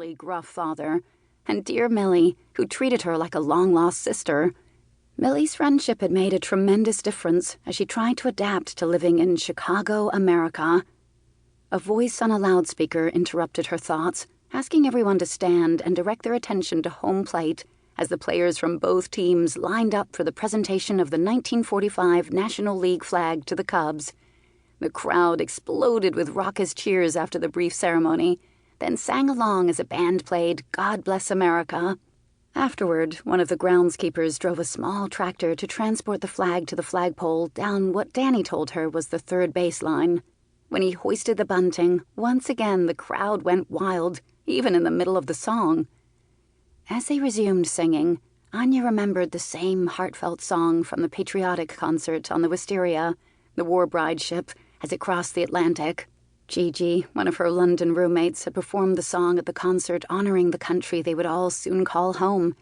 notoriously gruff father, and dear Millie, who treated her like a long-lost sister. Millie's friendship had made a tremendous difference as she tried to adapt to living in Chicago, America. A voice on a loudspeaker interrupted her thoughts, asking everyone to stand and direct their attention to home plate as the players from both teams lined up for the presentation of the 1945 National League flag to the Cubs. The crowd exploded with raucous cheers after the brief ceremony, then sang along as a band played God Bless America. Afterward, one of the groundskeepers drove a small tractor to transport the flag to the flagpole down what Danny told her was the third baseline. When he hoisted the bunting, once again the crowd went wild, even in the middle of the song. As they resumed singing, Anya remembered the same heartfelt song from the patriotic concert on the Wisteria, the war bride ship, as it crossed the Atlantic. Gigi, one of her London roommates, had performed the song at the concert honoring the country they would all soon call home.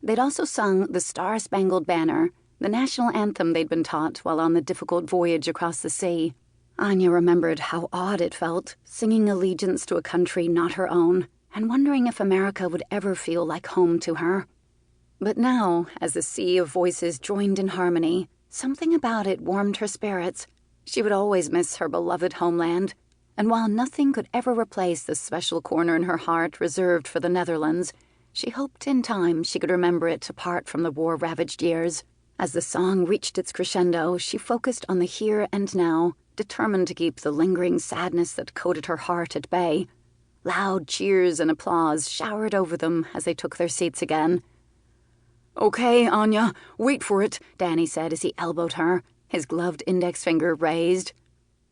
They'd also sung the Star-Spangled Banner, the national anthem they'd been taught while on the difficult voyage across the sea. Anya remembered how odd it felt, singing allegiance to a country not her own, and wondering if America would ever feel like home to her. But now, as the sea of voices joined in harmony, something about it warmed her spirits. She would always miss her beloved homeland, and while nothing could ever replace the special corner in her heart reserved for the Netherlands, she hoped in time she could remember it apart from the war-ravaged years. As the song reached its crescendo, she focused on the here and now, determined to keep the lingering sadness that coated her heart at bay. Loud cheers and applause showered over them as they took their seats again. "Okay, Anya, wait for it," Danny said as he elbowed her, his gloved index finger raised.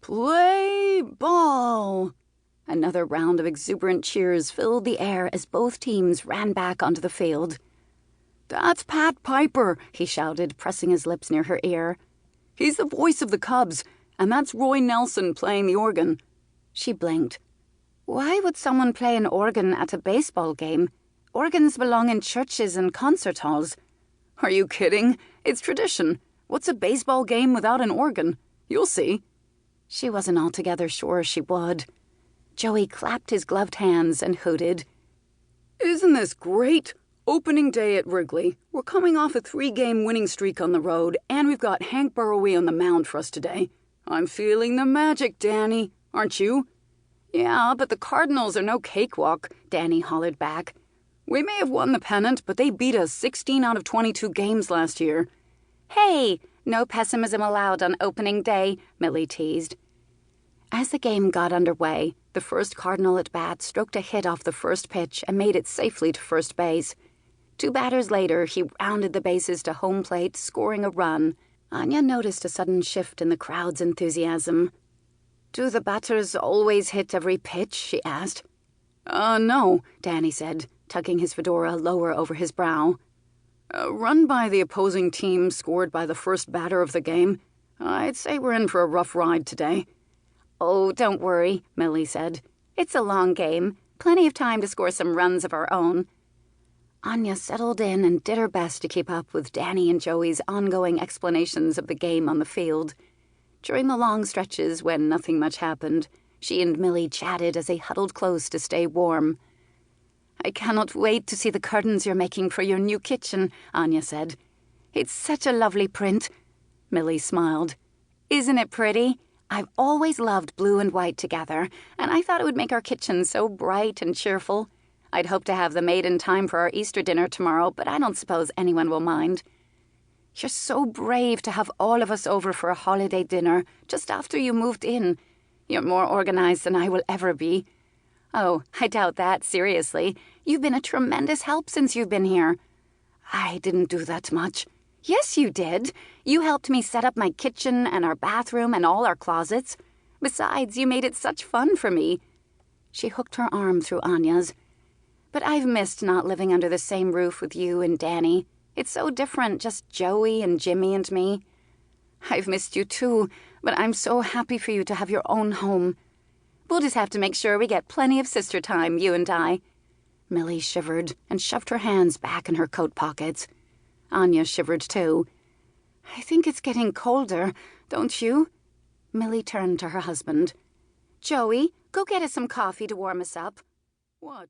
"Play ball!" Another round of exuberant cheers filled the air as both teams ran back onto the field. "That's Pat Piper," he shouted, pressing his lips near her ear. "He's the voice of the Cubs, and that's Roy Nelson playing the organ." She blinked. "Why would someone play an organ at a baseball game? Organs belong in churches and concert halls." "Are you kidding? It's tradition. What's a baseball game without an organ? You'll see." She wasn't altogether sure she would. Joey clapped his gloved hands and hooted. "Isn't this great? Opening day at Wrigley. We're coming off a 3-game winning streak on the road, and we've got Hank Burrowey on the mound for us today. I'm feeling the magic, Danny. Aren't you?" "Yeah, but the Cardinals are no cakewalk," Danny hollered back. "We may have won the pennant, but they beat us 16 out of 22 games last year." "Hey, no pessimism allowed on opening day," Millie teased. As the game got underway, the first Cardinal at bat stroked a hit off the first pitch and made it safely to first base. 2 batters later, he rounded the bases to home plate, scoring a run. Anya noticed a sudden shift in the crowd's enthusiasm. "Do the batters always hit every pitch?" she asked. No," Danny said, tugging his fedora lower over his brow. "A run by the opposing team scored by the first batter of the game. I'd say we're in for a rough ride today." "Oh, don't worry," Millie said. "It's a long game. Plenty of time to score some runs of our own." Anya settled in and did her best to keep up with Danny and Joey's ongoing explanations of the game on the field. During the long stretches when nothing much happened, she and Millie chatted as they huddled close to stay warm. "I cannot wait to see the curtains you're making for your new kitchen," Anya said. "It's such a lovely print." Millie smiled. "Isn't it pretty? I've always loved blue and white together, and I thought it would make our kitchen so bright and cheerful. I'd hoped to have them made in time for our Easter dinner tomorrow, but I don't suppose anyone will mind." "You're so brave to have all of us over for a holiday dinner just after you moved in. You're more organized than I will ever be." "Oh, I doubt that, seriously. You've been a tremendous help since you've been here." "I didn't do that much." "Yes, you did. You helped me set up my kitchen and our bathroom and all our closets. Besides, you made it such fun for me." She hooked her arm through Anya's. "But I've missed not living under the same roof with you and Danny. It's so different, just Joey and Jimmy and me." "I've missed you too, but I'm so happy for you to have your own home. We'll just have to make sure we get plenty of sister time, you and I." Millie shivered and shoved her hands back in her coat pockets. Anya shivered too. "I think it's getting colder, don't you?" Millie turned to her husband. "Joey, go get us some coffee to warm us up." "What?"